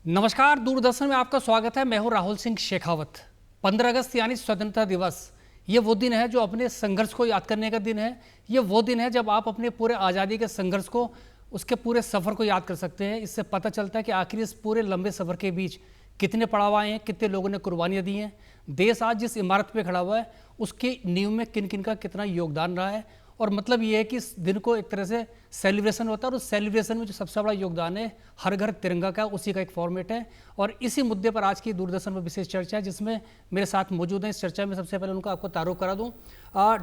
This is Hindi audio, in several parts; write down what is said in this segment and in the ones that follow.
नमस्कार, दूरदर्शन में आपका स्वागत है। मैं हूं राहुल सिंह शेखावत। 15 अगस्त यानी स्वतंत्रता दिवस, ये वो दिन है जो अपने संघर्ष को याद करने का दिन है। ये वो दिन है जब आप अपने पूरे आज़ादी के संघर्ष को, उसके पूरे सफ़र को याद कर सकते हैं। इससे पता चलता है कि आखिर इस पूरे लंबे सफ़र के बीच कितने पड़ाव आए हैं, कितने लोगों ने कुर्बानियाँ दी हैं। देश आज जिस इमारत पर खड़ा हुआ है उसकी नींव में किन किन का कितना योगदान रहा है। और मतलब ये है कि इस दिन को एक तरह से सेलिब्रेशन होता है, और उस सेलिब्रेशन में जो सबसे बड़ा योगदान है हर घर तिरंगा का, उसी का एक फॉर्मेट है। और इसी मुद्दे पर आज की दूरदर्शन पर विशेष चर्चा है, जिसमें मेरे साथ मौजूद हैं। इस चर्चा में सबसे पहले उनका आपको तारुफ करा दूं।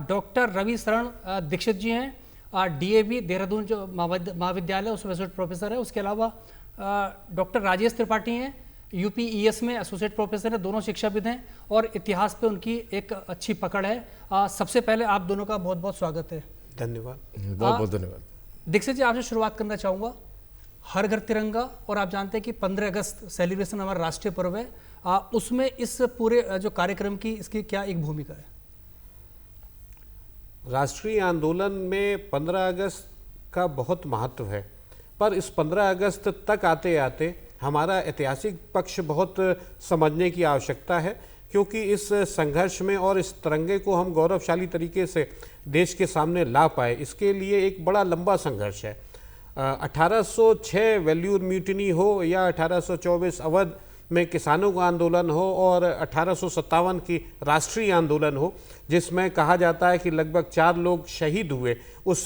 डॉक्टर रवि शरण दीक्षित जी हैं, DAV देहरादून जो महाविद्यालय उसमें एसोसिएट प्रोफेसर है। उसके अलावा डॉक्टर राजेश त्रिपाठी हैं, UPES में एसोसिएट प्रोफेसर है, दोनों शिक्षाविद हैं और इतिहास पे उनकी एक अच्छी पकड़ है। सबसे पहले आप दोनों का बहुत बहुत स्वागत है। धन्यवाद। बहुत बहुत धन्यवाद। दीक्षित जी, आपसे शुरुआत करना चाहूँगा। हर घर तिरंगा, और आप जानते हैं कि 15 अगस्त सेलिब्रेशन हमारा राष्ट्रीय पर्व है। उसमें इस पूरे जो कार्यक्रम की इसकी क्या एक भूमिका है? राष्ट्रीय आंदोलन में 15 अगस्त का बहुत महत्व है, पर इस 15 अगस्त तक आते आते हमारा ऐतिहासिक पक्ष बहुत समझने की आवश्यकता है, क्योंकि इस संघर्ष में और इस तिरंगे को हम गौरवशाली तरीके से देश के सामने ला पाए, इसके लिए एक बड़ा लंबा संघर्ष है। 1806 वेल्यूर म्यूटिनी हो या 1824 अवध में किसानों का आंदोलन हो और 1857 की राष्ट्रीय आंदोलन हो, जिसमें कहा जाता है कि लगभग 4 लोग शहीद हुए उस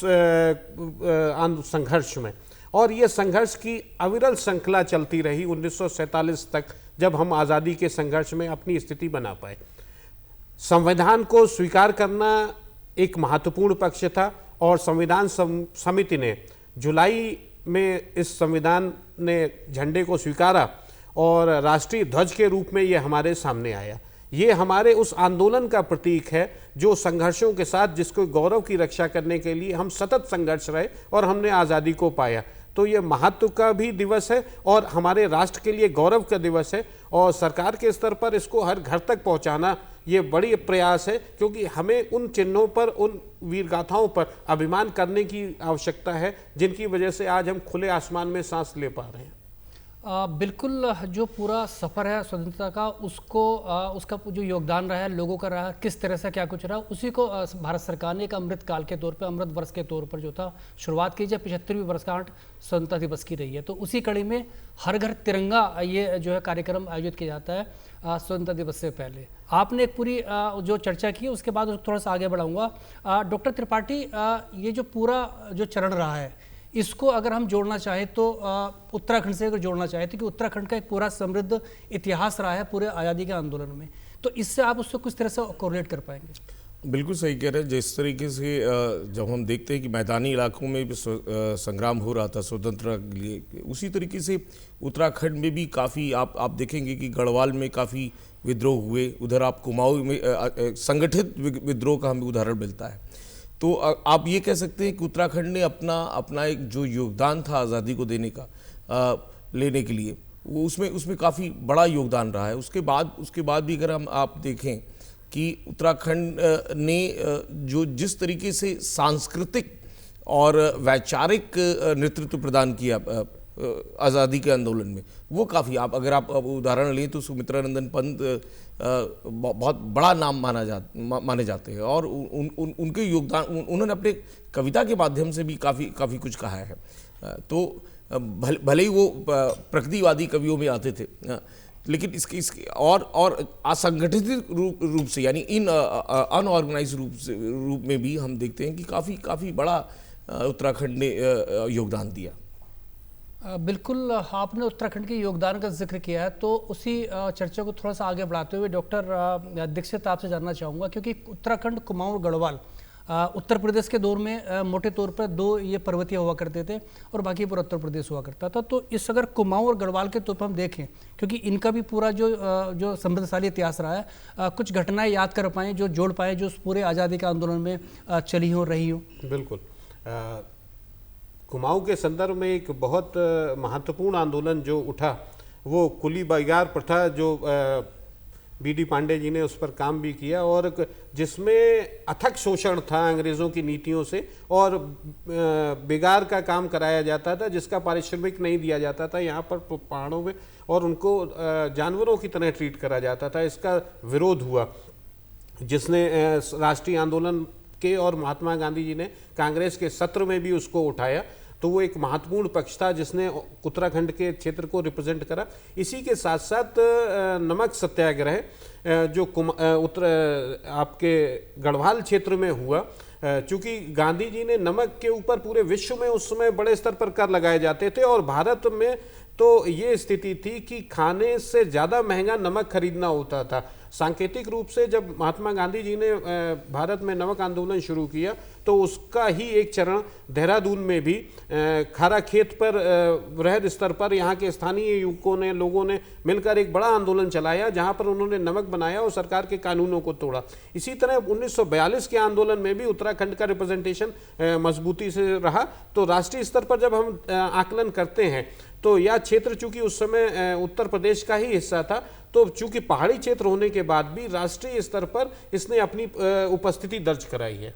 संघर्ष में। और ये संघर्ष की अविरल श्रृंखला चलती रही 1947 तक, जब हम आज़ादी के संघर्ष में अपनी स्थिति बना पाए। संविधान को स्वीकार करना एक महत्वपूर्ण पक्ष था, और संविधान समिति ने जुलाई में इस संविधान ने झंडे को स्वीकारा और राष्ट्रीय ध्वज के रूप में ये हमारे सामने आया। ये हमारे उस आंदोलन का प्रतीक है जो संघर्षों के साथ, जिसको गौरव की रक्षा करने के लिए हम सतत संघर्ष रहे और हमने आज़ादी को पाया। तो ये महत्व का भी दिवस है और हमारे राष्ट्र के लिए गौरव का दिवस है, और सरकार के स्तर पर इसको हर घर तक पहुंचाना ये बड़ी प्रयास है, क्योंकि हमें उन चिन्हों पर, उन वीरगाथाओं पर अभिमान करने की आवश्यकता है, जिनकी वजह से आज हम खुले आसमान में सांस ले पा रहे हैं। बिल्कुल, जो पूरा सफ़र है स्वतंत्रता का, उसको उसका जो योगदान रहा है, लोगों का रहा, किस तरह से क्या कुछ रहा, उसी को भारत सरकार ने एक अमृत काल के तौर पे, अमृत वर्ष के तौर पर जो था शुरुआत की, जब 75वीं वर्षगांठ स्वतंत्रता दिवस की रही है। तो उसी कड़ी में हर घर तिरंगा ये जो है कार्यक्रम आयोजित किया जाता है स्वतंत्रता दिवस से पहले। आपने एक पूरी जो चर्चा की, उसके बाद थोड़ा सा आगे बढ़ाऊँगा। डॉक्टर त्रिपाठी, ये जो पूरा जो चरण रहा है, इसको अगर हम जोड़ना चाहें तो उत्तराखंड से अगर जोड़ना चाहें तो, कि उत्तराखंड का एक पूरा समृद्ध इतिहास रहा है पूरे आज़ादी के आंदोलन में, तो इससे आप उससे कुछ तरह से कोरिलेट कर पाएंगे? बिल्कुल सही कह रहे हैं। जिस तरीके से जब हम देखते हैं कि मैदानी इलाकों में भी संग्राम हो रहा था स्वतंत्रता के लिए, उसी तरीके से उत्तराखंड में भी काफ़ी आप देखेंगे कि गढ़वाल में काफ़ी विद्रोह हुए। उधर आप कुमाऊं में संगठित विद्रोह का हमें उदाहरण मिलता है। तो आप ये कह सकते हैं कि उत्तराखंड ने अपना एक जो योगदान था आज़ादी को देने का, लेने के लिए, वो उसमें काफ़ी बड़ा योगदान रहा है। उसके बाद भी अगर आप देखें कि उत्तराखंड ने जो जिस तरीके से सांस्कृतिक और वैचारिक नेतृत्व प्रदान किया आज़ादी के आंदोलन में, वो काफ़ी, अगर आप उदाहरण लें तो सुमित्रानंदन पंत बहुत बड़ा नाम माने जाते हैं, और उनके योगदान, उन्होंने अपने कविता के माध्यम से भी काफ़ी कुछ कहा है। तो भले ही वो प्रगतिवादी कवियों में आते थे, लेकिन इसके और असंगठित रूप से, यानी इन अनऑर्गेनाइज रूप में भी हम देखते हैं कि काफ़ी बड़ा उत्तराखंड ने योगदान दिया। बिल्कुल, आपने उत्तराखंड के योगदान का जिक्र किया है, तो उसी चर्चा को थोड़ा सा आगे बढ़ाते हुए डॉक्टर दीक्षित, आपसे जानना चाहूँगा, क्योंकि उत्तराखंड, कुमाऊं और गढ़वाल उत्तर प्रदेश के दौर में मोटे तौर पर 2 ये पर्वतीय हुआ करते थे और बाकी पूरा उत्तर प्रदेश हुआ करता था। तो इस अगर कुमाऊं और गढ़वाल के तौर पर हम देखें, क्योंकि इनका भी पूरा जो समृद्धशाली इतिहास रहा है, कुछ घटनाएं याद कर पाएँ, जो जोड़ पाएँ, जो पूरे आज़ादी के आंदोलन में चली हो, रही हो? बिल्कुल। कुमाऊं के संदर्भ में एक बहुत महत्वपूर्ण आंदोलन जो उठा, वो कुली बगार प्रथा जो बी.डी. पांडे जी ने उस पर काम भी किया, और जिसमें अथक शोषण था अंग्रेज़ों की नीतियों से, और बिगाड़ का काम कराया जाता था, जिसका पारिश्रमिक नहीं दिया जाता था यहाँ पर पहाड़ों में, और उनको जानवरों की तरह ट्रीट करा जाता था। इसका विरोध हुआ, जिसने राष्ट्रीय आंदोलन के, और महात्मा गांधी जी ने कांग्रेस के सत्र में भी उसको उठाया। तो वो एक महत्वपूर्ण पक्ष था जिसने उत्तराखंड के क्षेत्र को रिप्रेजेंट करा। इसी के साथ साथ नमक सत्याग्रह जो आपके गढ़वाल क्षेत्र में हुआ, चूंकि गांधी जी ने नमक के ऊपर पूरे विश्व में उस समय बड़े स्तर पर कर लगाए जाते थे, और भारत में तो ये स्थिति थी कि खाने से ज़्यादा महंगा नमक खरीदना होता था। सांकेतिक रूप से जब महात्मा गांधी जी ने भारत में नमक आंदोलन शुरू किया, तो उसका ही एक चरण देहरादून में भी खारा खेत पर वृहद स्तर पर यहाँ के स्थानीय युवकों ने, लोगों ने मिलकर एक बड़ा आंदोलन चलाया, जहाँ पर उन्होंने नमक बनाया और सरकार के कानूनों को तोड़ा। इसी तरह 1942 के आंदोलन में भी उत्तराखंड का रिप्रेजेंटेशन मजबूती से रहा। तो राष्ट्रीय स्तर पर जब हम आकलन करते हैं, तो यह क्षेत्र चूंकि उस समय उत्तर प्रदेश का ही हिस्सा था, तो चूंकि पहाड़ी क्षेत्र होने के बाद भी राष्ट्रीय स्तर पर इसने अपनी उपस्थिति दर्ज कराई है।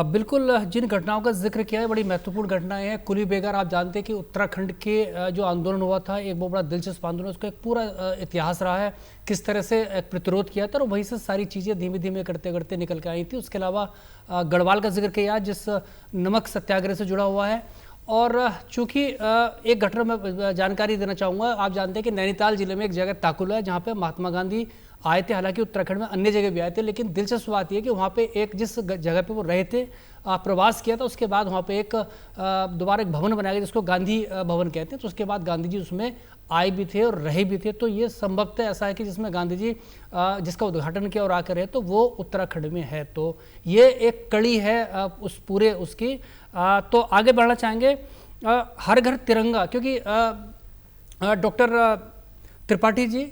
बिल्कुल, जिन घटनाओं का जिक्र किया है बड़ी महत्वपूर्ण घटनाएं हैं। कुली बेगार, आप जानते हैं कि उत्तराखंड के जो आंदोलन हुआ था, एक बहुत बड़ा दिलचस्प आंदोलन, उसका एक पूरा इतिहास रहा है, किस तरह से एक प्रतिरोध किया था, और वहीं से सारी चीज़ें धीमे धीमे करते करते निकल के आई थी। उसके अलावा गढ़वाल का जिक्र किया जिस नमक सत्याग्रह से जुड़ा हुआ है। और चूंकि एक घटना में जानकारी देना चाहूँगा, आप जानते हैं कि नैनीताल जिले में एक जगह ताकुला है जहाँ पे महात्मा गांधी आए थे। हालांकि उत्तराखंड में अन्य जगह भी आए थे, लेकिन दिलचस्प बात यह कि वहाँ पे एक जिस जगह पे वो रहे थे, प्रवास किया था, उसके बाद वहाँ पे एक दोबारा एक भवन बनाया गया जिसको गांधी भवन कहते हैं। तो उसके बाद गांधी जी उसमें आए भी थे और रहे भी थे। तो ये संभवतः ऐसा है कि जिसमें गांधी जी जिसका उद्घाटन किया और आकर रहे, तो वो उत्तराखंड में है। तो ये एक कड़ी है उस पूरे उसकी। तो आगे बढ़ना चाहेंगे, हर घर तिरंगा, क्योंकि डॉक्टर त्रिपाठी जी,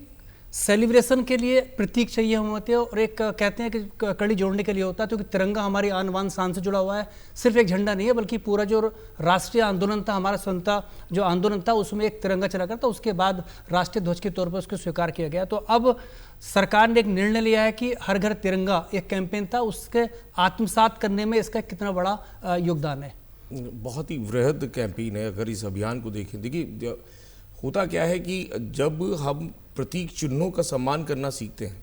सेलिब्रेशन के लिए प्रतीक चाहिए होते हैं, और एक कहते हैं कि कड़ी जोड़ने के लिए होता है, क्योंकि तिरंगा हमारी आन बान शान से जुड़ा हुआ है। सिर्फ एक झंडा नहीं है, बल्कि पूरा जो राष्ट्रीय आंदोलन था, हमारा स्वतंत्रता जो आंदोलन था, उसमें एक तिरंगा चला करता, उसके बाद राष्ट्रीय ध्वज के तौर पर उसको स्वीकार किया गया। तो अब सरकार ने एक निर्णय लिया है कि हर घर तिरंगा एक कैंपेन था, उसके आत्मसात करने में इसका कितना बड़ा योगदान है? बहुत ही वृहद कैंपेन है। अगर इस अभियान को देखें, देखिए होता क्या है कि जब हम प्रतीक चिन्हों का सम्मान करना सीखते हैं,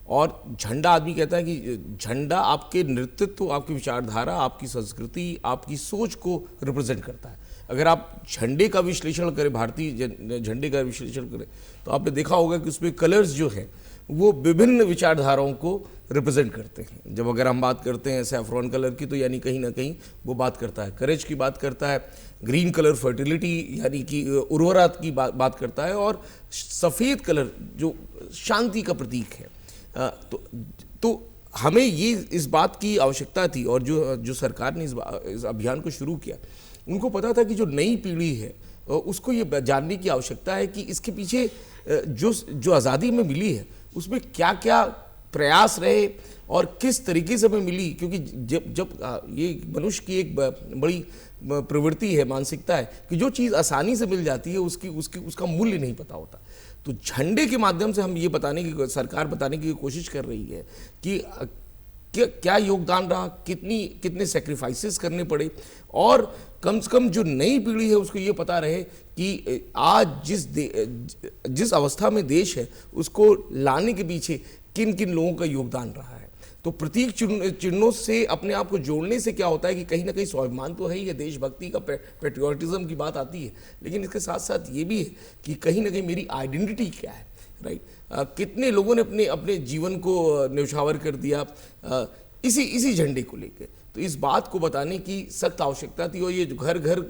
और झंडा, आदमी कहता है कि झंडा आपके नेतृत्व, आपकी विचारधारा, आपकी संस्कृति, आपकी सोच को रिप्रेजेंट करता है। अगर आप झंडे का विश्लेषण करें, भारतीय झंडे का विश्लेषण करें, तो आपने देखा होगा कि उसमें कलर्स जो हैं वो विभिन्न विचारधाराओं को रिप्रेजेंट करते हैं। जब अगर हम बात करते हैं सैफ्रॉन कलर की, तो यानी कहीं ना कहीं वो बात करता है करेज की, बात करता है। ग्रीन कलर फर्टिलिटी यानी कि उर्वरता की बात करता है, और सफ़ेद कलर जो शांति का प्रतीक है। तो हमें ये इस बात की आवश्यकता थी, और जो सरकार ने इस अभियान को शुरू किया, उनको पता था कि जो नई पीढ़ी है उसको ये जानने की आवश्यकता है कि इसके पीछे जो आज़ादी में मिली है उसमें क्या क्या प्रयास रहे और किस तरीके से हमें मिली। क्योंकि जब ये मनुष्य की एक बड़ी प्रवृत्ति है, मानसिकता है कि जो चीज़ आसानी से मिल जाती है उसका मूल्य नहीं पता होता। तो झंडे के माध्यम से हम ये सरकार बताने की कोशिश कर रही है कि क्या योगदान रहा, कितने सेक्रीफाइसेस करने पड़े, और कम से कम जो नई पीढ़ी है उसको ये पता रहे कि आज जिस अवस्था में देश है उसको लाने के पीछे किन किन लोगों का योगदान रहा है। तो प्रतीक चिन्हों से अपने आप को जोड़ने से क्या होता है कि कहीं ना कहीं स्वाभिमान तो है ही है, देशभक्ति का, पेट्रियोटिज्म की बात आती है, लेकिन इसके साथ साथ ये भी है कि कहीं ना कहीं मेरी आइडेंटिटी क्या है, राइट। कितने लोगों ने अपने जीवन को न्यौछावर कर दिया इसी झंडे को लेकर। तो इस बात को बताने की सख्त आवश्यकता थी, और ये जो घर घर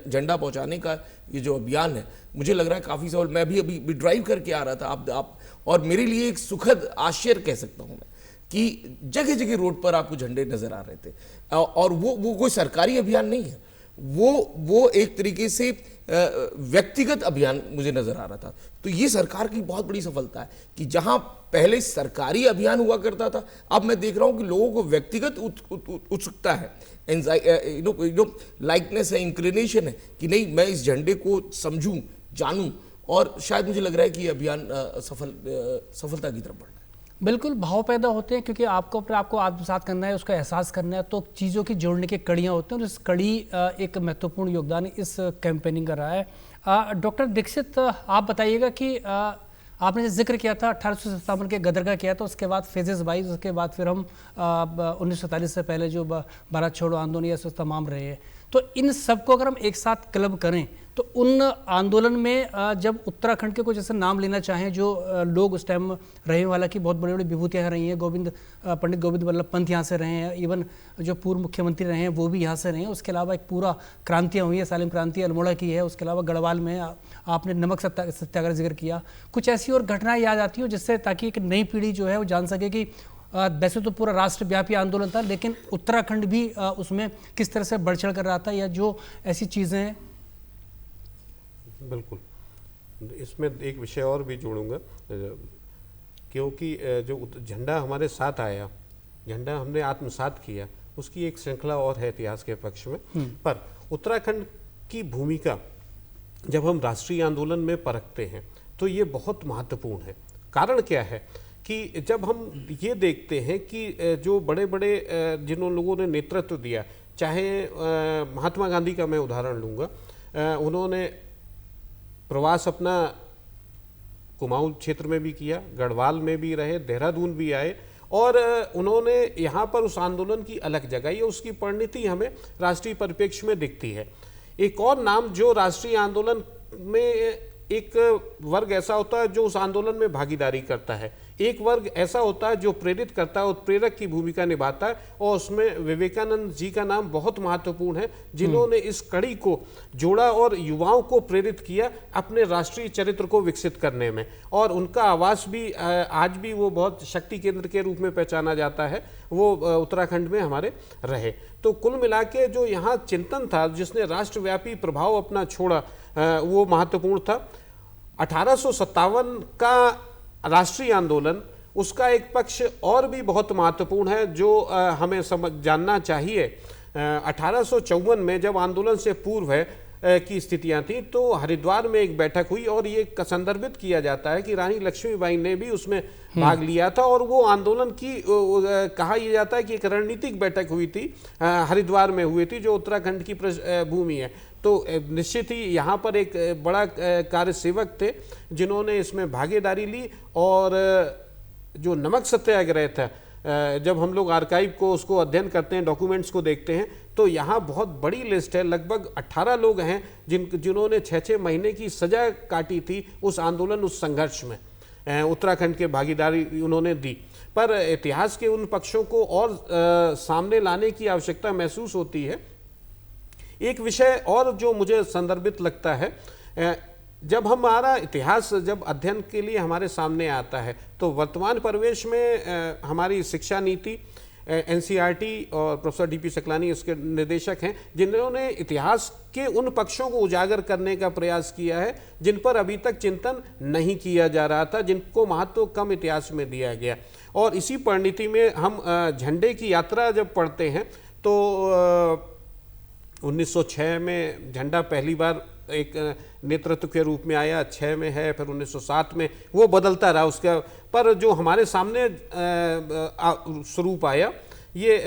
झंडा पहुंचाने का ये जो अभियान है, मुझे लग रहा है काफ़ी सफल। मैं भी अभी ड्राइव करके आ रहा था आप और मेरे लिए एक सुखद आश्चर्य कह सकता हूँ मैं कि जगह जगह रोड पर आपको झंडे नजर आ रहे थे, और वो कोई सरकारी अभियान नहीं है, वो एक तरीके से व्यक्तिगत अभियान मुझे नजर आ रहा था। तो ये सरकार की बहुत बड़ी सफलता है कि जहां पहले सरकारी अभियान हुआ करता था, अब मैं देख रहा हूं कि लोगों को व्यक्तिगत उत्सुकता है, लाइकनेस है, इंक्लिनेशन है कि नहीं मैं इस झंडे को समझूं, जानूं और शायद मुझे लग रहा है कि ये अभियान सफलता की तरफ बढ़ रहा है। बिल्कुल भाव पैदा होते हैं, क्योंकि आपको अपने आपको आत्मसात करना है, उसका एहसास करना है, तो चीज़ों की जोड़ने की कड़ियाँ होती हैं, और इस कड़ी एक महत्वपूर्ण योगदान इस कैंपेनिंग का रहा है। डॉक्टर दीक्षित, आप बताइएगा कि आपने जो जिक्र किया था 1857 के गदर का किया था, उसके बाद फेजेस वाइज, उसके बाद फिर हम 1947 से पहले जो भारत छोड़ो आंदोलन या तमाम रहे हैं, तो इन सबको अगर हम एक साथ क्लब करें तो उन आंदोलन में जब उत्तराखंड के कुछ ऐसे नाम लेना चाहें जो लोग उस टाइम रहे, वाला की बहुत बड़ी बड़ी विभूतियाँ रही हैं, पंडित गोविंद वल्लभ पंत यहाँ से रहे हैं, इवन जो पूर्व मुख्यमंत्री रहे हैं वो भी यहाँ से रहे हैं, उसके अलावा एक पूरा क्रांतियाँ हुई है, सालिम क्रांति अल्मोड़ा की है, उसके अलावा गढ़वाल में आपने नमक सत्याग्रह जिक्र किया, कुछ ऐसी और घटनाएं याद आती हो जिससे ताकि एक नई पीढ़ी जो है वो जान सके कि वैसे तो पूरा राष्ट्रव्यापी आंदोलन था, लेकिन उत्तराखंड भी उसमें किस तरह से बढ़ चढ़ कर रहा था, या जो ऐसी चीज़ें हैं। बिल्कुल, इसमें एक विषय और भी जोड़ूंगा, क्योंकि जो झंडा हमारे साथ आया, झंडा हमने आत्मसात किया, उसकी एक श्रृंखला और है इतिहास के पक्ष में। पर उत्तराखंड की भूमिका जब हम राष्ट्रीय आंदोलन में परखते हैं तो ये बहुत महत्वपूर्ण है। कारण क्या है कि जब हम ये देखते हैं कि जो बड़े बड़े जिन लोगों ने नेतृत्व दिया, चाहे महात्मा गांधी का मैं उदाहरण लूँगा, उन्होंने प्रवास अपना कुमाऊं क्षेत्र में भी किया, गढ़वाल में भी रहे, देहरादून भी आए, और उन्होंने यहाँ पर उस आंदोलन की अलग जगाई, उसकी परिणति हमें राष्ट्रीय परिप्रेक्ष्य में दिखती है। एक और नाम जो राष्ट्रीय आंदोलन में, एक वर्ग ऐसा होता है जो उस आंदोलन में भागीदारी करता है, एक वर्ग ऐसा होता है जो प्रेरित करता है, उत्प्रेरक की भूमिका निभाता है, और उसमें विवेकानंद जी का नाम बहुत महत्वपूर्ण है, जिन्होंने इस कड़ी को जोड़ा और युवाओं को प्रेरित किया अपने राष्ट्रीय चरित्र को विकसित करने में। और उनका आवास भी आज भी वो बहुत शक्ति केंद्र के रूप में पहचाना जाता है, वो उत्तराखंड में हमारे रहे। तो कुल मिला के जो यहाँ चिंतन था जिसने राष्ट्रव्यापी प्रभाव अपना छोड़ा, वो महत्वपूर्ण था। 1857 का राष्ट्रीय आंदोलन, उसका एक पक्ष और भी बहुत महत्वपूर्ण है जो हमें जानना चाहिए। 1854 में जब आंदोलन से पूर्व है की स्थितियां थी, तो हरिद्वार में एक बैठक हुई, और ये संदर्भित किया जाता है कि रानी लक्ष्मीबाई ने भी उसमें भाग लिया था, और वो आंदोलन की कहा यह जाता है कि एक रणनीतिक बैठक हुई थी, हरिद्वार में हुई थी, जो उत्तराखंड की भूमि है। तो निश्चित ही यहाँ पर एक बड़ा कार्यसेवक थे जिन्होंने इसमें भागीदारी ली, और जो नमक सत्याग्रह था, जब हम लोग आर्काइव को उसको अध्ययन करते हैं, डॉक्यूमेंट्स को देखते हैं, तो यहाँ बहुत बड़ी लिस्ट है, लगभग 18 लोग हैं जिन्होंने 6-6 महीने की सजा काटी थी उस आंदोलन, उस संघर्ष में। उत्तराखंड के भागीदारी उन्होंने दी। पर इतिहास के उन पक्षों को और सामने लाने की आवश्यकता महसूस होती है। एक विषय और जो मुझे संदर्भित लगता है, जब हमारा इतिहास जब अध्ययन के लिए हमारे सामने आता है, तो वर्तमान परिवेश में हमारी शिक्षा नीति, NCERT और प्रोफेसर DP सकलानी इसके निर्देशक हैं, जिन्होंने इतिहास के उन पक्षों को उजागर करने का प्रयास किया है जिन पर अभी तक चिंतन नहीं किया जा रहा था, जिनको महत्व कम इतिहास में दिया गया। और इसी परिणति में हम झंडे की यात्रा जब पढ़ते हैं तो 1906 में झंडा पहली बार एक नेतृत्व के रूप में आया, 6 में है, फिर 1907 में वो बदलता रहा उसका। पर जो हमारे सामने स्वरूप आया, ये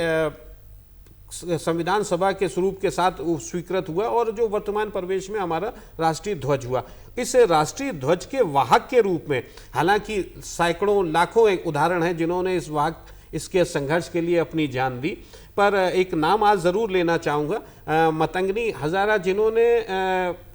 संविधान सभा के स्वरूप के साथ स्वीकृत हुआ, और जो वर्तमान परिवेश में हमारा राष्ट्रीय ध्वज हुआ। इस राष्ट्रीय ध्वज के वाहक के रूप में, हालांकि सैकड़ों लाखों एक उदाहरण हैं जिन्होंने इसके संघर्ष के लिए अपनी जान दी, पर एक नाम आज ज़रूर लेना चाहूँगा, मतंगनी हज़ारा, जिन्होंने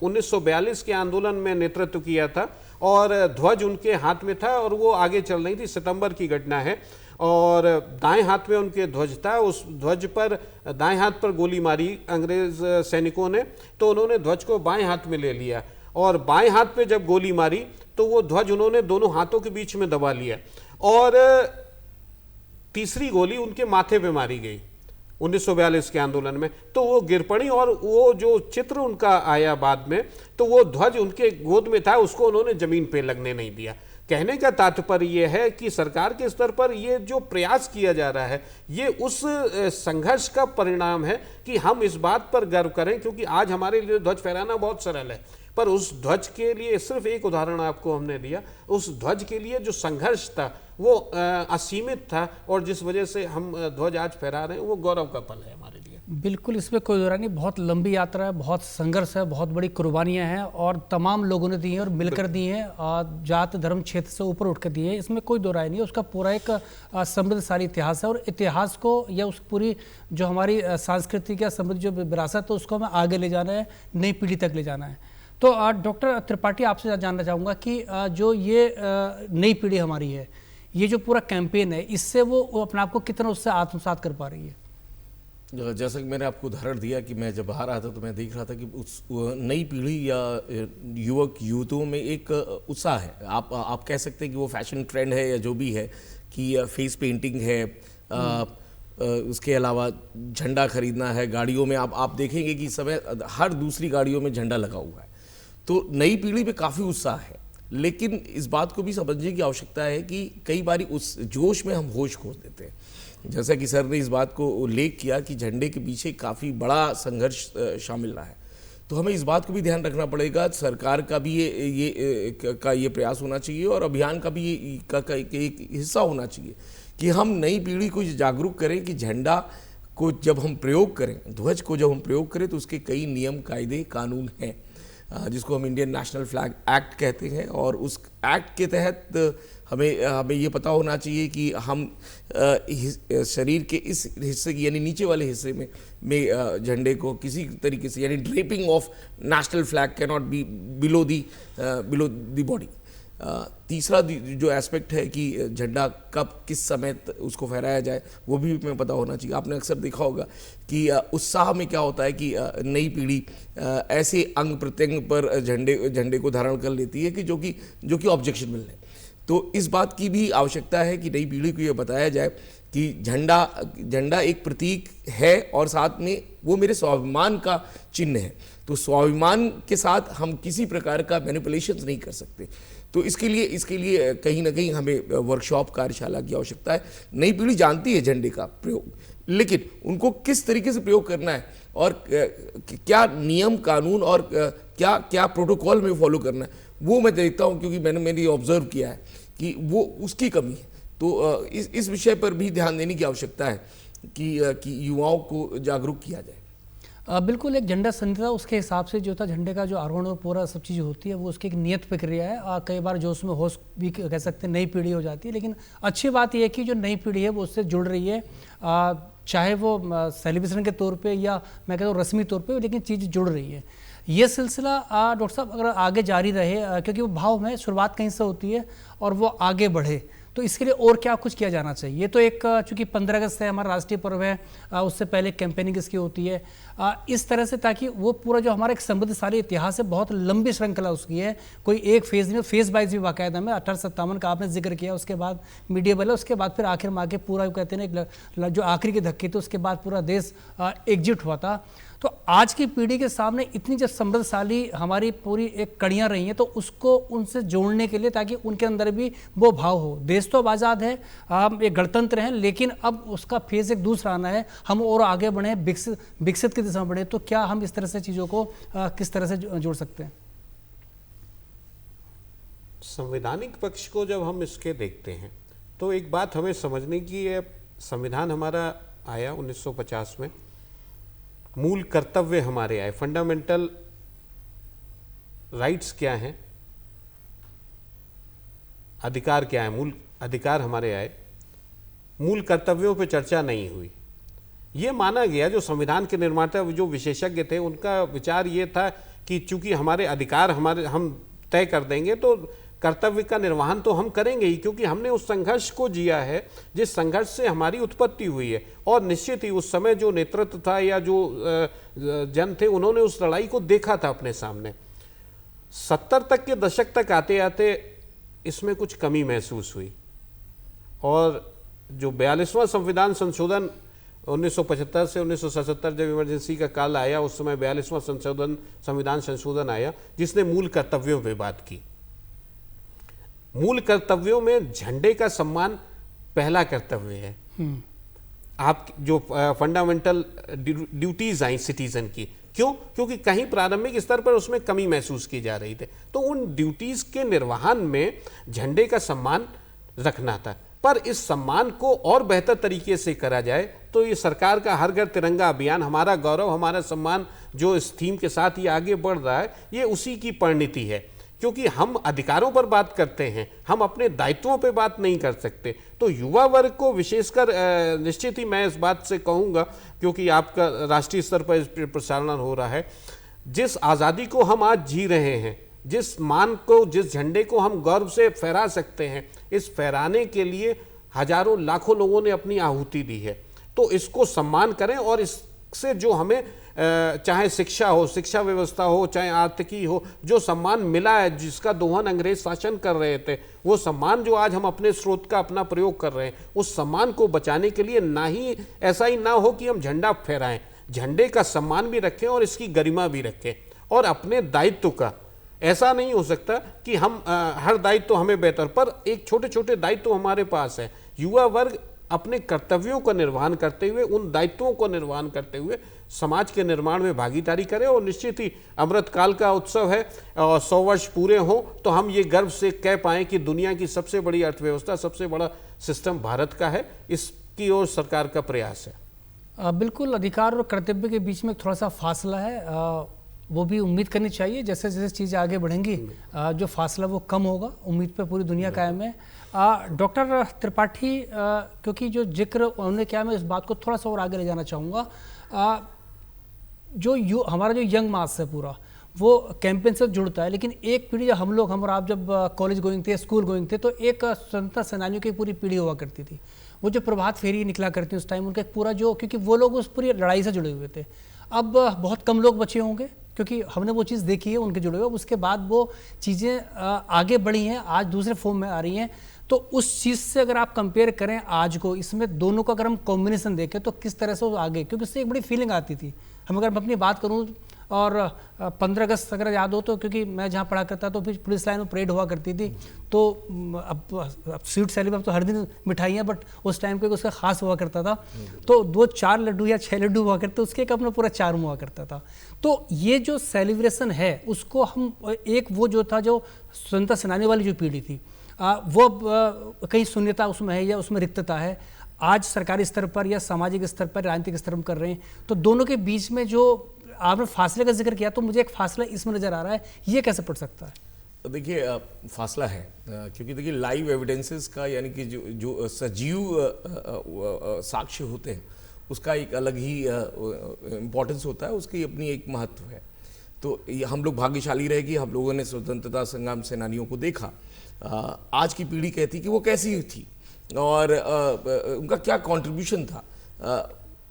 1942 के आंदोलन में नेतृत्व किया था, और ध्वज उनके हाथ में था और वो आगे चल रही थी। सितंबर की घटना है, और दाएं हाथ में उनके ध्वज था। उस ध्वज पर दाएं हाथ पर गोली मारी अंग्रेज सैनिकों ने, तो उन्होंने ध्वज को बाएं हाथ में ले लिया, और बाएं हाथ पे जब गोली मारी तो वो ध्वज उन्होंने दोनों हाथों के बीच में दबा लिया, और तीसरी गोली उनके माथे पे मारी गई 1942 के आंदोलन में। तो वो गिर पड़ी, और वो जो चित्र उनका आया बाद में, तो वो ध्वज उनके गोद में था, उसको उन्होंने जमीन पे लगने नहीं दिया। कहने का तात्पर्य ये है कि सरकार के स्तर पर ये जो प्रयास किया जा रहा है ये उस संघर्ष का परिणाम है कि हम इस बात पर गर्व करें, क्योंकि आज हमारे लिए ध्वज फहराना बहुत सरल है, पर उस ध्वज के लिए सिर्फ एक उदाहरण आपको हमने दिया, उस ध्वज के लिए जो संघर्ष था वो असीमित था, और जिस वजह से हम ध्वज आज फहरा रहे हैं वो गौरव का पल है हमारे लिए। बिल्कुल, इसमें कोई दो राय नहीं। बहुत लंबी यात्रा है, बहुत संघर्ष है, बहुत बड़ी कुर्बानियां हैं और तमाम लोगों ने दी हैं और मिलकर दी हैं, जात धर्म क्षेत्र से ऊपर उठकर दी है, इसमें कोई दो राय नहीं है। उसका पूरा एक समृद्धशाली इतिहास है और इतिहास को या उस पूरी जो हमारी सांस्कृतिक या समृद्ध जो विरासत है उसको हमें आगे ले जाना है, नई पीढ़ी तक ले जाना है। तो डॉक्टर त्रिपाठी, आपसे जानना चाहूँगा कि जो ये नई पीढ़ी हमारी है, ये जो पूरा कैंपेन है, इससे वो अपने आप को कितना उससे आत्मसात कर पा रही है? जैसा कि मैंने आपको उदाहरण दिया कि मैं जब आ रहा था तो मैं देख रहा था कि उस नई पीढ़ी या युवक युवतियों में एक उत्साह है। आप कह सकते हैं कि वो फैशन ट्रेंड है या जो भी है, कि फेस पेंटिंग है, उसके अलावा झंडा खरीदना है, गाड़ियों में आप देखेंगे कि समय हर दूसरी गाड़ियों में झंडा लगा हुआ है। तो नई पीढ़ी में काफ़ी उत्साह है, लेकिन इस बात को भी समझने की आवश्यकता है कि कई बार उस जोश में हम होश खो देते हैं। जैसा कि सर ने इस बात को उल्लेख किया कि झंडे के पीछे काफ़ी बड़ा संघर्ष शामिल रहा है, तो हमें इस बात को भी ध्यान रखना पड़ेगा। सरकार का भी ये प्रयास होना चाहिए और अभियान का भी एक हिस्सा होना चाहिए कि हम नई पीढ़ी को जागरूक करें कि झंडा को जब हम प्रयोग करें, ध्वज को जब हम प्रयोग करें तो उसके कई नियम कायदे कानून हैं, जिसको हम इंडियन नेशनल फ्लैग एक्ट कहते हैं। और उस एक्ट के तहत हमें ये पता होना चाहिए कि हम शरीर के इस हिस्से की यानी नीचे वाले हिस्से में झंडे को किसी तरीके से, यानी draping of national flag can not be below the body. तीसरा जो एस्पेक्ट है कि झंडा कब किस समय उसको फहराया जाए वो भी हमें पता होना चाहिए। आपने अक्सर देखा होगा कि उत्साह में क्या होता है कि नई पीढ़ी ऐसे अंग प्रत्यंग पर झंडे को धारण कर लेती है कि जो कि ऑब्जेक्शनल है। तो इस बात की भी आवश्यकता है कि नई पीढ़ी को यह बताया जाए कि झंडा एक प्रतीक है और साथ में वो मेरे स्वाभिमान का चिन्ह है। तो स्वाभिमान के साथ हम किसी प्रकार का मैनिपुलेशन नहीं कर सकते। तो इसके लिए कहीं ना कहीं हमें वर्कशॉप, कार्यशाला की आवश्यकता है। नई पीढ़ी जानती है झंडे का प्रयोग, लेकिन उनको किस तरीके से प्रयोग करना है और क्या नियम कानून और क्या प्रोटोकॉल में फॉलो करना है, वो मैं देखता हूँ, क्योंकि मैंने ऑब्जर्व किया है कि वो उसकी कमी है। तो इस विषय पर भी ध्यान देने की आवश्यकता है कि युवाओं को जागरूक किया जाए। बिल्कुल, एक झंडा संहिता उसके हिसाब से जो था झंडे का जो आरोहण और पूरा सब चीज़ होती है वो उसकी एक नियत प्रक्रिया है। कई बार जो उसमें होश भी कह सकते हैं नई पीढ़ी हो जाती है, लेकिन अच्छी बात यह है कि जो नई पीढ़ी है वो उससे जुड़ रही है, चाहे वो सेलिब्रेशन के तौर पे या मैं कहता हूँ रस्मी तौर पे, लेकिन चीज़ जुड़ रही है। ये सिलसिला डॉक्टर साहब अगर आगे जारी रहे, क्योंकि वो भाव में शुरुआत कहीं से होती है और वो आगे बढ़े, तो इसके लिए और क्या कुछ किया जाना चाहिए? तो एक चूँकि 15 अगस्त है, हमारा राष्ट्रीय पर्व है, उससे पहले कैंपेनिंग इसकी होती है, इस तरह से, ताकि वो पूरा जो हमारा एक समृद्धशाली इतिहास है, बहुत लंबी श्रृंखला उसकी है, कोई एक फेज़ नहीं, फेज़ वाइज भी बाकायदा में 1857 का आपने जिक्र किया, उसके बाद मीडिएवल है, उसके बाद फिर आखिर में आके पूरा कहते हैं जो आखिरी की धक्के थे, उसके बाद पूरा देश एकजुट हुआ था। तो आज की पीढ़ी के सामने इतनी जब समृद्धशाली हमारी पूरी एक कड़ियाँ रही हैं, तो उसको उनसे जोड़ने के लिए, ताकि उनके अंदर भी वो भाव हो। देश तो अब आज़ाद है, हम एक गणतंत्र हैं, लेकिन अब उसका फेज़ एक दूसरा आना है, हम और आगे बढ़े, विकसित की दिशा में बढ़े। तो क्या हम इस तरह से चीज़ों को किस तरह से जोड़ सकते हैं? संवैधानिक पक्ष को जब हम इसके देखते हैं तो एक बात हमें समझने की है, संविधान हमारा आया 1950 में, मूल कर्तव्य हमारे आए, फंडामेंटल राइट्स क्या हैं, अधिकार क्या है, मूल अधिकार हमारे आए, मूल कर्तव्यों पे चर्चा नहीं हुई। ये माना गया, जो संविधान के निर्माता जो विशेषज्ञ थे उनका विचार ये था कि चूंकि हमारे अधिकार हम तय कर देंगे तो कर्तव्य का निर्वहन तो हम करेंगे ही, क्योंकि हमने उस संघर्ष को जिया है जिस संघर्ष से हमारी उत्पत्ति हुई है। और निश्चित ही उस समय जो नेतृत्व था या जो जन थे उन्होंने उस लड़ाई को देखा था अपने सामने। 70 तक के दशक तक आते आते इसमें कुछ कमी महसूस हुई, और जो 42वां संविधान संशोधन 1975 से 1977 जब इमरजेंसी का काल आया, उस समय 42वां संविधान संशोधन आया जिसने मूल कर्तव्यों पे बात की। मूल कर्तव्यों में झंडे का सम्मान पहला कर्तव्य है। आप जो फंडामेंटल ड्यूटीज आई सिटीजन की, क्यों? क्योंकि कहीं प्रारंभिक स्तर पर उसमें कमी महसूस की जा रही थी, तो उन ड्यूटीज के निर्वहन में झंडे का सम्मान रखना था। पर इस सम्मान को और बेहतर तरीके से करा जाए तो ये सरकार का हर घर तिरंगा अभियान, हमारा गौरव हमारा सम्मान, जो इस थीम के साथ ये आगे बढ़ रहा है, ये उसी की परिणति है। क्योंकि हम अधिकारों पर बात करते हैं, हम अपने दायित्वों पे बात नहीं कर सकते। तो युवा वर्ग को विशेषकर निश्चित ही मैं इस बात से कहूँगा, क्योंकि आपका राष्ट्रीय स्तर पर इस प्रसारण हो रहा है, जिस आज़ादी को हम आज जी रहे हैं, जिस मान को, जिस झंडे को हम गर्व से फहरा सकते हैं, इस फहराने के लिए हजारों लाखों लोगों ने अपनी आहुति दी है। तो इसको सम्मान करें और इससे जो हमें चाहे शिक्षा हो, शिक्षा व्यवस्था हो, चाहे आर्थिकी हो, जो सम्मान मिला है, जिसका दोहन अंग्रेज शासन कर रहे थे, वो सम्मान जो आज हम अपने स्रोत का अपना प्रयोग कर रहे हैं, उस सम्मान को बचाने के लिए ना ही ऐसा ही ना हो कि हम झंडा फहराएं, झंडे का सम्मान भी रखें और इसकी गरिमा भी रखें। और अपने दायित्व का ऐसा नहीं हो सकता कि हम हर दायित्व हमें बेहतर, पर एक छोटे छोटे दायित्व हमारे पास है। युवा वर्ग अपने कर्तव्यों का निर्वहन करते हुए, उन दायित्वों को निर्वहन करते हुए समाज के निर्माण में भागीदारी करें। और निश्चित ही अमृतकाल का उत्सव है और 100 वर्ष पूरे हों तो हम ये गर्व से कह पाएं कि दुनिया की सबसे बड़ी अर्थव्यवस्था, सबसे बड़ा सिस्टम भारत का है। इसकी ओर सरकार का प्रयास है। बिल्कुल, अधिकार और कर्तव्य के बीच में थोड़ा सा फासला है, वो भी उम्मीद करनी चाहिए जैसे जैसे चीज़ें आगे बढ़ेंगी जो फासला वो कम होगा। उम्मीद पे पूरी दुनिया कायम है। डॉक्टर त्रिपाठी, क्योंकि जो जिक्र उन्होंने किया, मैं इस बात को थोड़ा सा और आगे ले जाना चाहूँगा। हमारा जो यंग मास है पूरा, वो कैंपेन से जुड़ता है, लेकिन एक पीढ़ी, हम और आप जब कॉलेज गोइंग थे, स्कूल गोइंग थे, तो एक स्वतंत्रता सेनानियों की पूरी पीढ़ी हुआ करती थी। वो जो प्रभात फेरी निकला करती उस टाइम, उनका पूरा जो, क्योंकि वो लोग उस पूरी लड़ाई से जुड़े हुए थे। अब बहुत कम लोग बचे होंगे क्योंकि हमने वो चीज़ देखी है उनके जुड़े हुए। उसके बाद वो चीज़ें आगे बढ़ी हैं, आज दूसरे फॉर्म में आ रही हैं। तो उस चीज़ से अगर आप कंपेयर करें आज को, इसमें दोनों का अगर हम कॉम्बिनेशन देखें तो किस तरह से वो आगे, क्योंकि उससे एक बड़ी फीलिंग आती थी। हम अगर अपनी बात करूं, और 15 अगस्त अगर याद हो तो, क्योंकि मैं जहाँ पढ़ा करता तो फिर पुलिस लाइन में परेड हुआ करती थी, तो अब स्वीट सेलिब्रेट तो हर दिन मिठाइयाँ, बट उस टाइम पे उसका खास हुआ करता था। तो 2-4 लड्डू या 6 लड्डू हुआ करते, उसके एक अपना पूरा चार्म हुआ करता था। तो ये जो सेलिब्रेशन है उसको हम एक, वो जो था जो स्वतंत्रता सेनानी वाली जो पीढ़ी थी, वो कहीं शून्यता उसमें है या उसमें रिक्तता है। आज सरकारी स्तर पर या सामाजिक स्तर पर, राजनीतिक स्तर पर कर रहे हैं, तो दोनों के बीच में जो आपने फासले का जिक्र किया, तो मुझे एक फासला इसमें नज़र आ रहा है, ये कैसे पड़ सकता है? देखिए, फासला है क्योंकि देखिए लाइव एविडेंसेस का, यानी कि जो सजीव साक्ष्य होते हैं, उसका एक अलग ही इम्पोर्टेंस होता है, उसकी अपनी एक महत्व है। तो हम लोग भाग्यशाली रहे कि हम लोगों ने स्वतंत्रता संग्राम सेनानियों को देखा। आज की पीढ़ी कहती कि वो कैसी थी और उनका क्या कंट्रीब्यूशन था।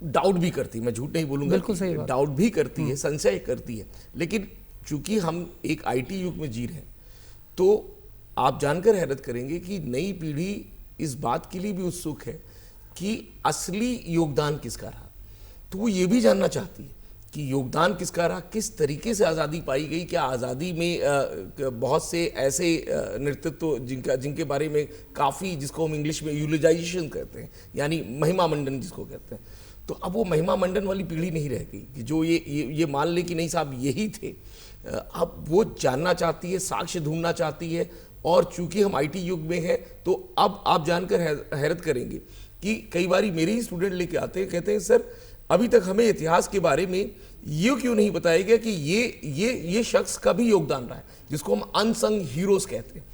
डाउट भी करती, मैं झूठ नहीं बोलूँगा, बिल्कुल सही बात, डाउट भी करती है, संशय करती है। लेकिन चूंकि हम एक आईटी युग में जी रहे हैं, तो आप जानकर हैरत करेंगे कि नई पीढ़ी इस बात के लिए भी उत्सुक है कि असली योगदान किसका रहा। तो वो ये भी जानना चाहती है कि योगदान किसका रहा, किस तरीके से आज़ादी पाई गई। क्या आज़ादी में बहुत से ऐसे नेतृत्व जिनके बारे में काफ़ी, जिसको हम इंग्लिश में यूलोजाइजेशन कहते हैं, यानी महिमा मंडन जिसको कहते हैं, तो अब वो महिमा मंडन वाली पीढ़ी नहीं रह गई कि जो ये मान ले कि नहीं साहब यही थे। अब वो जानना चाहती है, साक्ष्य ढूंढना चाहती है। और चूंकि हम आईटी युग में हैं, तो अब आप जानकर हैरत करेंगे कि कई बार मेरे ही स्टूडेंट लेके आते हैं, कहते हैं सर अभी तक हमें इतिहास के बारे में ये क्यों नहीं बताया गया कि ये शख्स का भी योगदान रहा है, जिसको हम अनसंग हीरोज कहते हैं।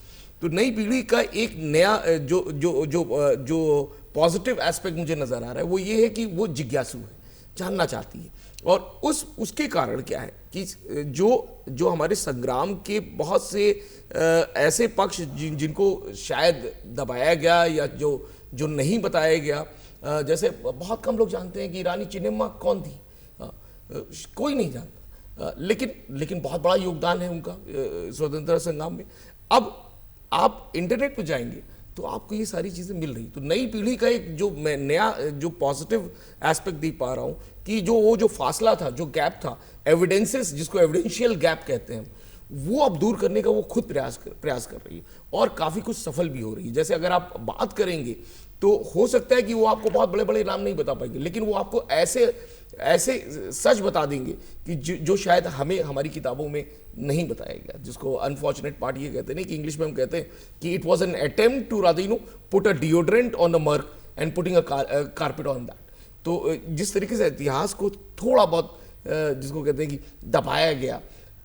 तो नई पीढ़ी का एक नया जो पॉजिटिव एस्पेक्ट मुझे नजर आ रहा है, वो ये है कि वो जिज्ञासु है, जानना चाहती है। और उसके कारण क्या है कि जो हमारे संग्राम के बहुत से ऐसे पक्ष जिनको शायद दबाया गया या जो नहीं बताया गया, जैसे बहुत कम लोग जानते हैं कि रानी चिन्नम्मा कौन थी, कोई नहीं जानता, लेकिन बहुत बड़ा योगदान है उनका स्वतंत्रता संग्राम में। अब आप इंटरनेट पर जाएंगे तो आपको ये सारी चीज़ें मिल रही। तो नई पीढ़ी का एक जो मैं नया जो पॉजिटिव एस्पेक्ट देख पा रहा हूँ कि वो जो फासला था, जो गैप था, एविडेंसेस जिसको एविडेंशियल गैप कहते हैं, वो अब दूर करने का वो खुद प्रयास कर रही है और काफ़ी कुछ सफल भी हो रही है। जैसे अगर आप बात करेंगे तो हो सकता है कि वो आपको बहुत बड़े बड़े नाम नहीं बता पाएंगे, लेकिन वो आपको ऐसे ऐसे सच बता देंगे कि जो शायद हमें हमारी किताबों में नहीं बताया गया, जिसको अनफॉर्चुनेट पार्ट ये कहते हैं कि इंग्लिश में हम कहते हैं कि it was an attempt to rather put a deodorant on a muck and putting a carpet on that. तो जिस तरीके से इतिहास को थोड़ा बहुत जिसको कहते हैं कि दबाया गया,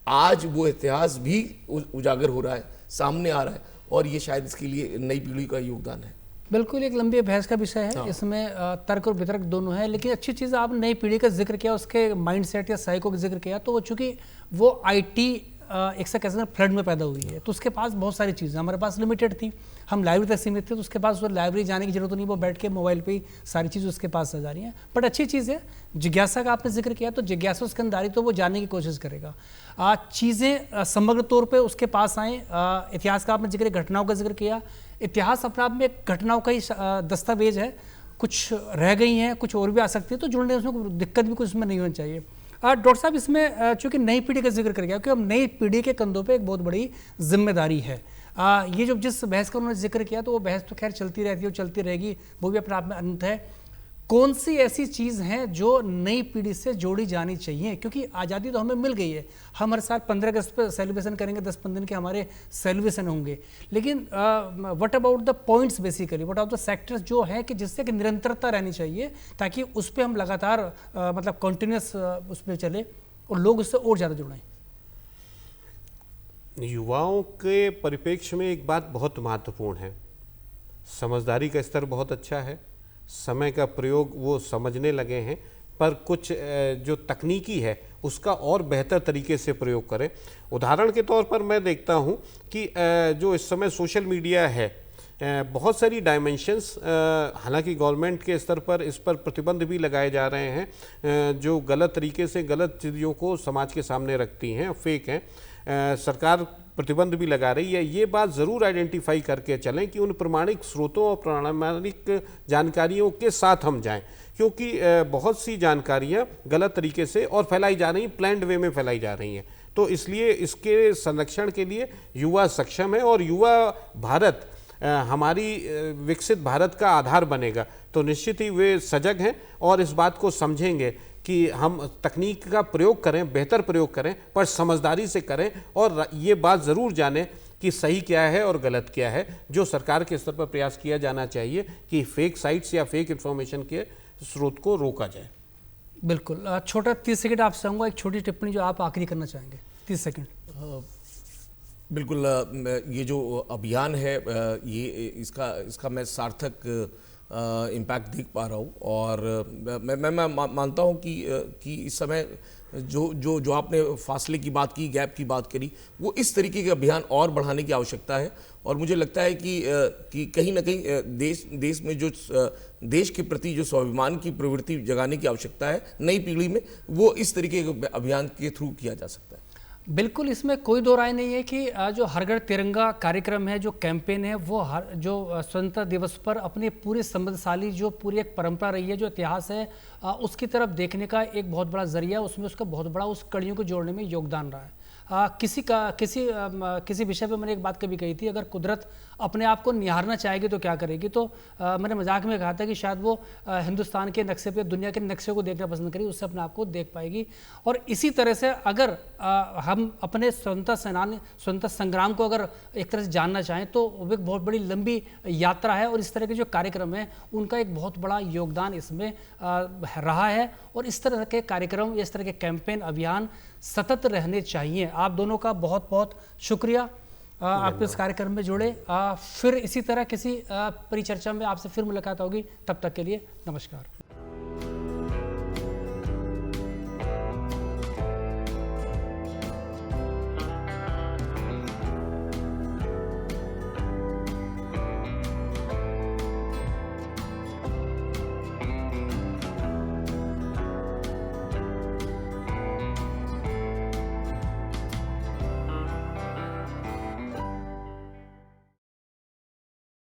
आज वो इतिहास भी उजागर हो रहा है, सामने आ रहा है, और ये शायद इसके लिए नई पीढ़ी का योगदान है। बिल्कुल एक लंबी बहस का विषय है। इसमें तर्क और वितर्क दोनों है, लेकिन अच्छी चीज़ आप नई पीढ़ी का जिक्र किया, उसके माइंडसेट या साइको का जिक्र किया, तो चूंकि वो आईटी एक से कैसे फ्लड में पैदा हुई है, तो उसके पास बहुत सारी चीज़ें, हमारे पास लिमिटेड थी, हम लाइब्रेरी तक सीमित थे, तो उसके पास वो लाइब्रेरी जाने की जरूरत नहीं, वो बैठ के मोबाइल पे ही सारी चीज़ उसके पास आ जा रही हैं। बट अच्छी चीज़ है, जिज्ञासा का आपने जिक्र किया, तो जिज्ञासा उसके अंदर आ रही तो वो जानने की कोशिश करेगा। चीज़ें समग्र तौर पे उसके पास आएँ। इतिहास का आपने जिक्र, घटनाओं का जिक्र किया। इतिहास अपने आप में घटनाओं का ही दस्तावेज है, कुछ रह गई हैं, कुछ और भी आ सकती है, तो जुड़ने उसमें दिक्कत भी कुछ उसमें नहीं होनी चाहिए। डॉक्टर साहब, इसमें चूंकि नई पीढ़ी का जिक्र कर गया, क्योंकि अब नई पीढ़ी के कंधों पे एक बहुत बड़ी जिम्मेदारी है। ये जो जिस बहस का उन्होंने जिक्र किया, तो वो बहस तो खैर चलती रहती है और चलती रहेगी, वो भी अपने आप में अनंत है। कौन सी ऐसी चीज़ हैं जो नई पीढ़ी से जोड़ी जानी चाहिए, क्योंकि आज़ादी तो हमें मिल गई है, हम हर साल 15 अगस्त पर सेलिब्रेशन करेंगे, 10-15 दिन के हमारे सेलिब्रेशन होंगे, लेकिन what about the points, basically what about the sectors जो है कि जिससे कि निरंतरता रहनी चाहिए, ताकि उस पर हम लगातार मतलब कंटिन्यूस उस पर चले और लोग उससे और ज़्यादा जुड़ें। युवाओं के परिप्रेक्ष्य में एक बात बहुत महत्वपूर्ण है, समझदारी का स्तर बहुत अच्छा है, समय का प्रयोग वो समझने लगे हैं, पर कुछ जो तकनीकी है उसका और बेहतर तरीके से प्रयोग करें। उदाहरण के तौर पर मैं देखता हूँ कि जो इस समय सोशल मीडिया है, बहुत सारी डायमेंशंस, हालांकि गवर्नमेंट के स्तर पर इस पर प्रतिबंध भी लगाए जा रहे हैं, जो गलत तरीके से गलत चीज़ों को समाज के सामने रखती हैं, फेक हैं, सरकार प्रतिबंध भी लगा रही है। ये बात ज़रूर आइडेंटिफाई करके चलें कि उन प्रमाणिक स्रोतों और प्रामाणिक जानकारियों के साथ हम जाएं, क्योंकि बहुत सी जानकारियां गलत तरीके से और फैलाई जा रही हैं, प्लान्ड वे में फैलाई जा रही हैं। तो इसलिए इसके संरक्षण के लिए युवा सक्षम है, और युवा भारत हमारी विकसित भारत का आधार बनेगा। तो निश्चित ही वे सजग हैं और इस बात को समझेंगे कि हम तकनीक का प्रयोग करें, बेहतर प्रयोग करें, पर समझदारी से करें, और ये बात ज़रूर जानें कि सही क्या है और गलत क्या है, जो सरकार के स्तर पर प्रयास किया जाना चाहिए कि फेक साइट्स या फेक इन्फॉर्मेशन के स्रोत को रोका जाए। बिल्कुल। छोटा 30 सेकंड आपसे चाहूँगा, एक छोटी टिप्पणी जो आप आखिरी करना चाहेंगे, 30 सेकंड। बिल्कुल, ये जो अभियान है, ये इसका मैं सार्थक इम्पैक्ट देख पा रहा हूँ, और मैं मानता हूँ कि इस समय जो आपने फासले की बात की, गैप की बात करी, वो इस तरीके के अभियान और बढ़ाने की आवश्यकता है। और मुझे लगता है कि कहीं ना कहीं देश में जो देश के प्रति जो स्वाभिमान की प्रवृत्ति जगाने की आवश्यकता है नई पीढ़ी में, वो इस तरीके के अभियान के थ्रू किया जा सकता है। बिल्कुल, इसमें कोई दो राय नहीं है कि जो हर घर तिरंगा कार्यक्रम है, जो कैंपेन है, वो जो स्वतंत्रता दिवस पर अपनी पूरी समृद्धशाली जो पूरी एक परंपरा रही है, जो इतिहास है, उसकी तरफ देखने का एक बहुत बड़ा जरिया, उसमें उसका बहुत बड़ा उस कड़ियों को जोड़ने में योगदान रहा है। किसी विषय पे मैंने एक बात कभी कही थी, अगर कुदरत अपने आप को निहारना चाहेगी तो क्या करेगी, तो मैंने मजाक में कहा था कि शायद वो हिंदुस्तान के नक्शे पे, दुनिया के नक्शे को देखना पसंद करेगी, उससे अपने आप को देख पाएगी। और इसी तरह से अगर हम अपने स्वतंत्रता संग्राम को अगर एक तरह से जानना चाहें, तो वो एक बहुत बड़ी लंबी यात्रा है, और इस तरह के जो कार्यक्रम हैं उनका एक बहुत बड़ा योगदान इसमें रहा है। और इस तरह के कार्यक्रम, इस तरह के कैंपेन, अभियान सतत रहने चाहिए। आप दोनों का बहुत बहुत शुक्रिया, आप इस कार्यक्रम में जुड़े। फिर इसी तरह किसी परिचर्चा में आपसे फिर मुलाकात होगी, तब तक के लिए नमस्कार।